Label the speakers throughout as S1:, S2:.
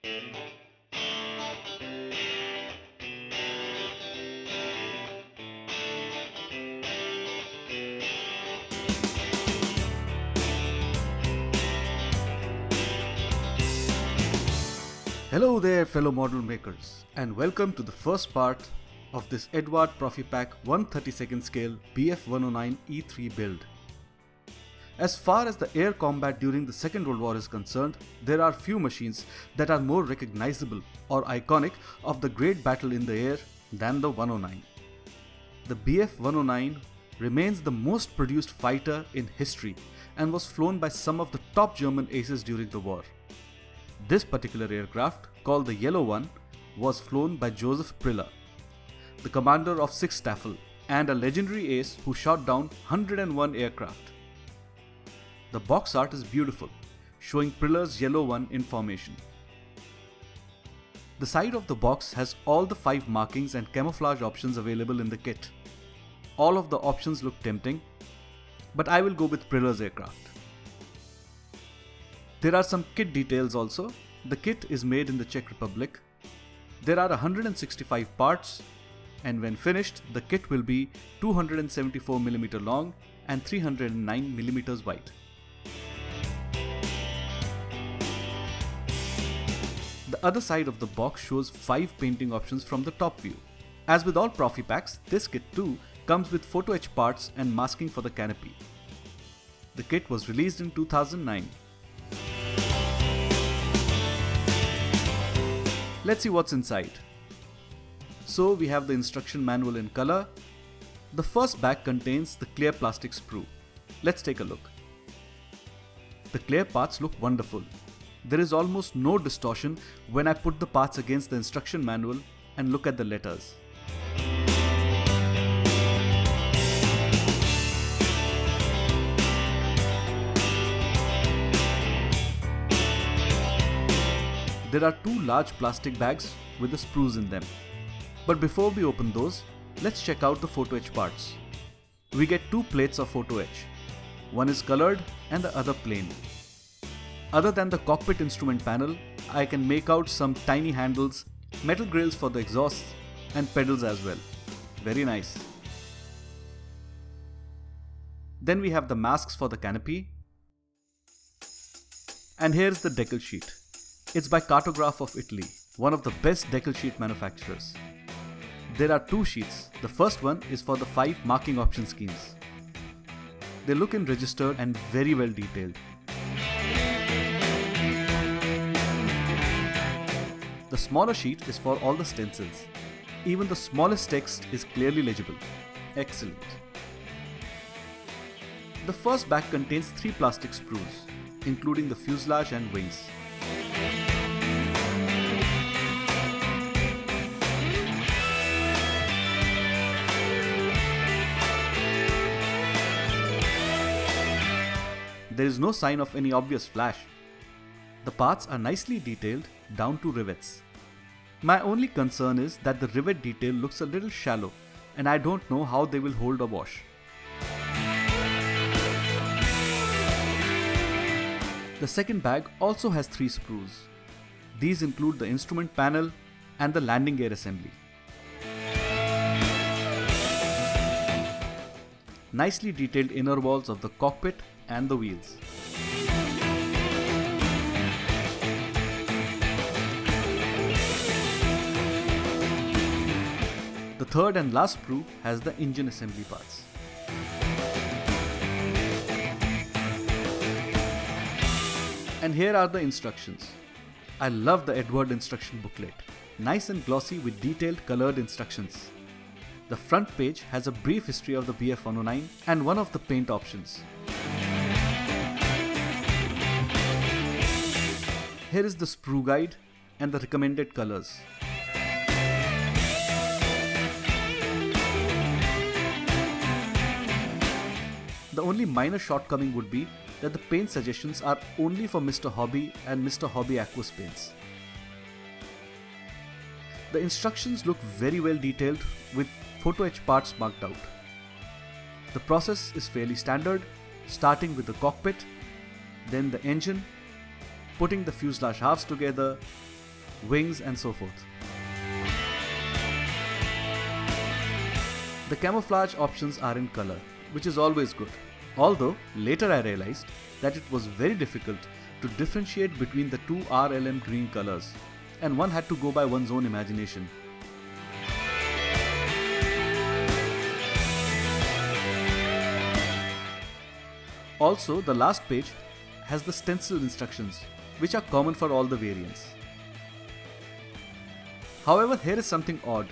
S1: Hello there fellow model makers, and welcome to the first part of this Eduard Profipack 1/32 scale BF-109E-3 build. As far as the air combat during the Second World War is concerned, there are few machines that are more recognizable or iconic of the great battle in the air than the 109. The BF-109 remains the most produced fighter in history and was flown by some of the top German aces during the war. This particular aircraft, called the Yellow One, was flown by Joseph Priller, the commander of 6th Staffel and a legendary ace who shot down 101 aircraft. The box art is beautiful, showing Priller's Yellow One in formation. The side of the box has all the 5 markings and camouflage options available in the kit. All of the options look tempting, but I will go with Priller's aircraft. There are some kit details also. The kit is made in the Czech Republic. There are 165 parts, and when finished, the kit will be 274mm long and 309mm wide. The other side of the box shows 5 painting options from the top view. As with all Profipacks, this kit too comes with photo etch parts and masking for the canopy. The kit was released in 2009. Let's see what's inside. So we have the instruction manual in color. The first bag contains the clear plastic sprue. Let's take a look. The clear parts look wonderful. There is almost no distortion when I put the parts against the instruction manual and look at the letters. There are 2 large plastic bags with the sprues in them. But before we open those, let's check out the photo etch parts. We get 2 plates of photo etch. One is colored and the other plain. Other than the cockpit instrument panel, I can make out some tiny handles, metal grills for the exhausts, and pedals as well. Very nice. Then we have the masks for the canopy. And here's the decal sheet. It's by Cartograph of Italy, one of the best decal sheet manufacturers. There are 2 sheets. The first one is for the 5 marking option schemes. They look in registered and very well detailed. The smaller sheet is for all the stencils. Even the smallest text is clearly legible. Excellent. The first bag contains 3 plastic sprues, including the fuselage and wings. There is no sign of any obvious flash. The parts are nicely detailed down to rivets. My only concern is that the rivet detail looks a little shallow and I don't know how they will hold a wash. The second bag also has 3 sprues. These include the instrument panel and the landing gear assembly. Nicely detailed inner walls of the cockpit and the wheels. The third and last sprue has the engine assembly parts. And here are the instructions. I love the Eduard instruction booklet. Nice and glossy with detailed colored instructions. The front page has a brief history of the BF-109 and one of the paint options. Here is the sprue guide and the recommended colors. The only minor shortcoming would be that the paint suggestions are only for Mr. Hobby and Mr. Hobby Aquos paints. The instructions look very well detailed with photo etch parts marked out. The process is fairly standard, starting with the cockpit, then the engine, putting the fuselage halves together, wings and so forth. The camouflage options are in color, which is always good. Although later I realized that it was very difficult to differentiate between the two RLM green colors, and one had to go by one's own imagination. Also, the last page has the stencil instructions, which are common for all the variants. However, here is something odd.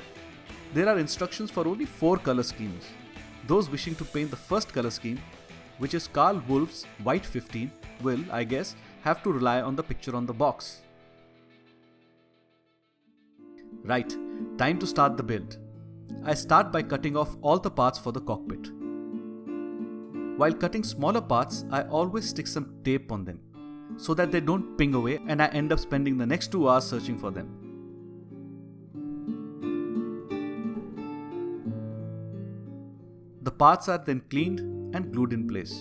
S1: There are instructions for only 4 color schemes. Those wishing to paint the first color scheme, which is Carl Wolf's White 15, will, I guess, have to rely on the picture on the box. Right, time to start the build. I start by cutting off all the parts for the cockpit. While cutting smaller parts, I always stick some tape on them so that they don't ping away and I end up spending the next 2 hours searching for them. The parts are then cleaned and glued in place.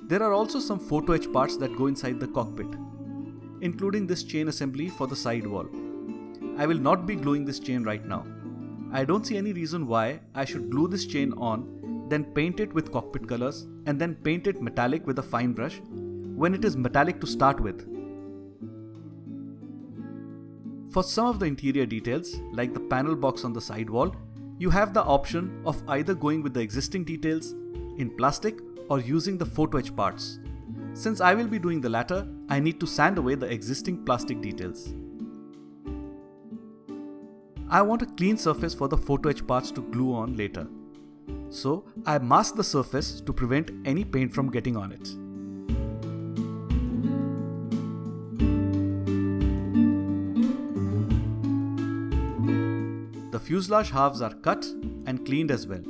S1: There are also some photo etch parts that go inside the cockpit, including this chain assembly for the sidewall. I will not be gluing this chain right now. I don't see any reason why I should glue this chain on, then paint it with cockpit colors, and then paint it metallic with a fine brush, when it is metallic to start with. For some of the interior details, like the panel box on the sidewall, you have the option of either going with the existing details in plastic or using the photo etch parts. Since I will be doing the latter, I need to sand away the existing plastic details. I want a clean surface for the photo etch parts to glue on later. So I mask the surface to prevent any paint from getting on it. The fuselage halves are cut and cleaned as well.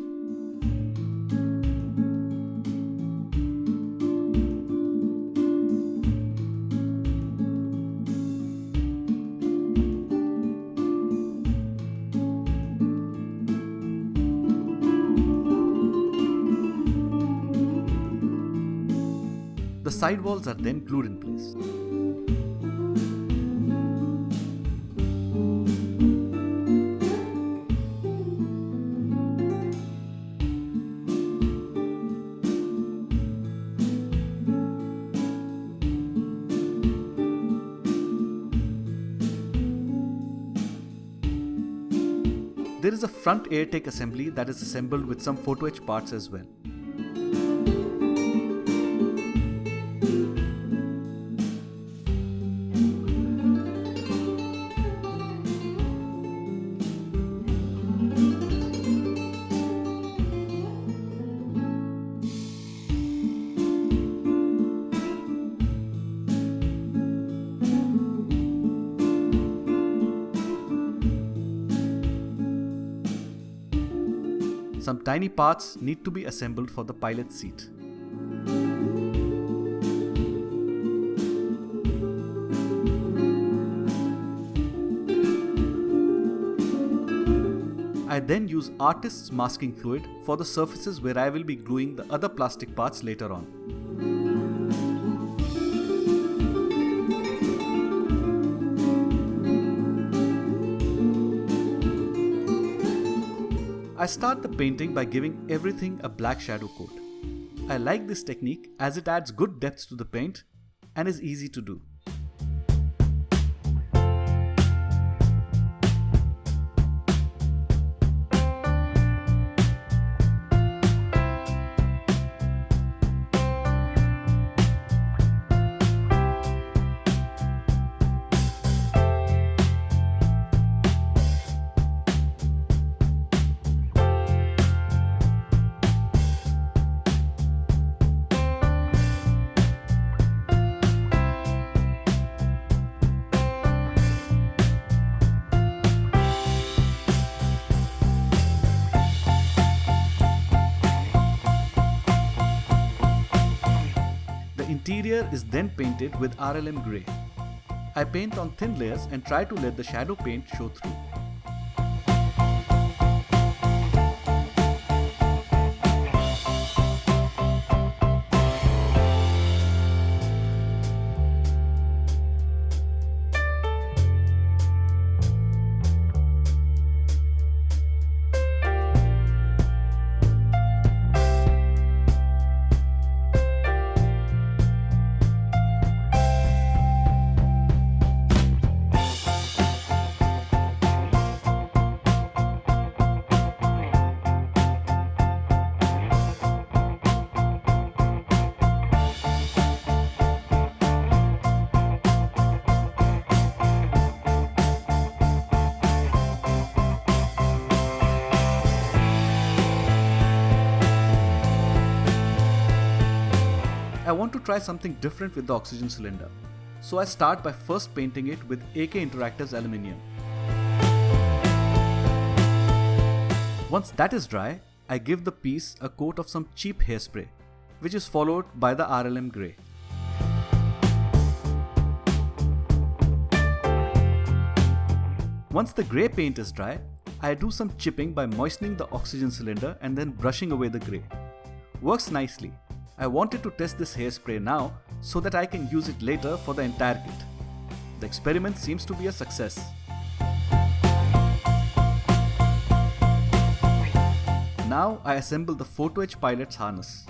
S1: The sidewalls are then glued in place. There is a front air take assembly that is assembled with some photo etch parts as well. Some tiny parts need to be assembled for the pilot's seat. I then use artist's masking fluid for the surfaces where I will be gluing the other plastic parts later on. I start the painting by giving everything a black shadow coat. I like this technique as it adds good depth to the paint and is easy to do. interior is then painted with RLM grey. I paint on thin layers and try to let the shadow paint show through. I want to try something different with the oxygen cylinder, so I start by first painting it with AK Interactive's aluminium. Once that is dry, I give the piece a coat of some cheap hairspray, which is followed by the RLM grey. Once the grey paint is dry, I do some chipping by moistening the oxygen cylinder and then brushing away the grey. Works nicely. I wanted to test this hairspray now so that I can use it later for the entire kit. The experiment seems to be a success. Now I assemble the Photo Edge Pilot's harness.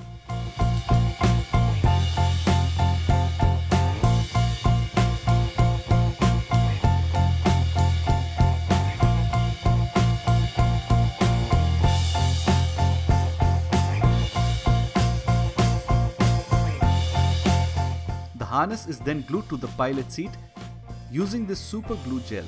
S1: The harness is then glued to the pilot seat using this super glue gel.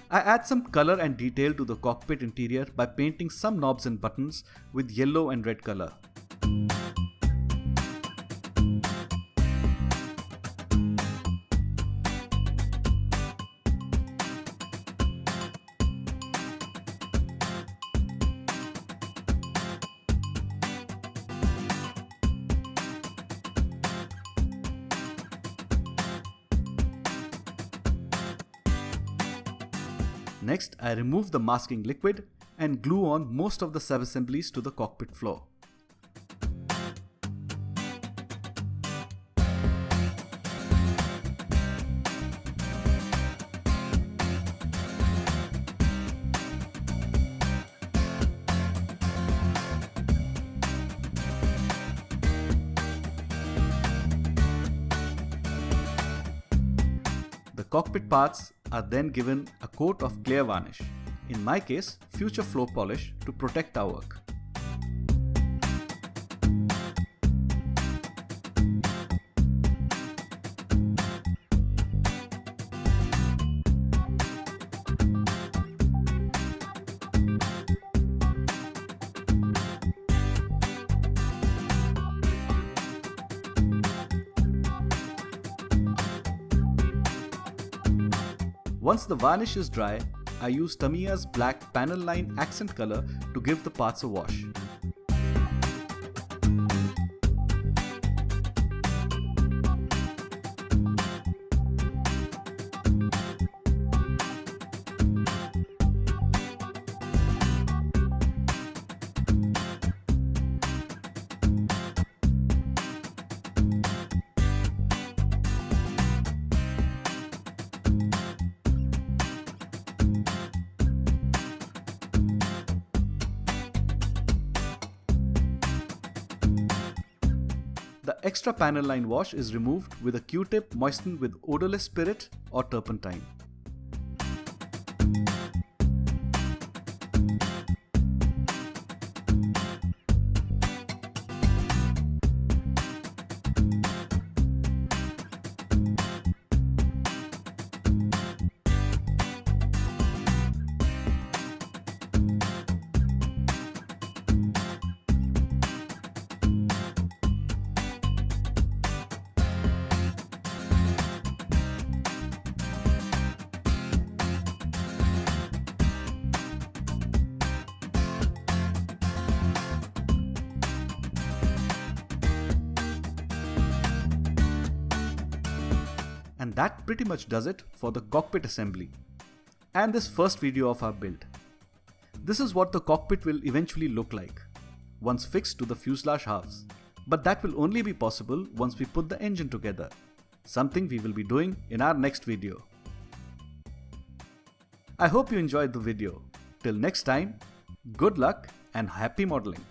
S1: I add some color and detail to the cockpit interior by painting some knobs and buttons with yellow and red color. Next, I remove the masking liquid and glue on most of the sub-assemblies to the cockpit floor. The cockpit parts are then given a coat of clear varnish, in my case future floor polish, to protect our work. Once the varnish is dry, I use Tamiya's black panel line accent color to give the parts a wash. The extra panel line wash is removed with a Q-tip moistened with odorless spirit or turpentine. And that pretty much does it for the cockpit assembly and this first video of our build. This is what the cockpit will eventually look like once fixed to the fuselage halves, but that will only be possible once we put the engine together, something we will be doing in our next video. I hope you enjoyed the video. Till next time, good luck and happy modeling.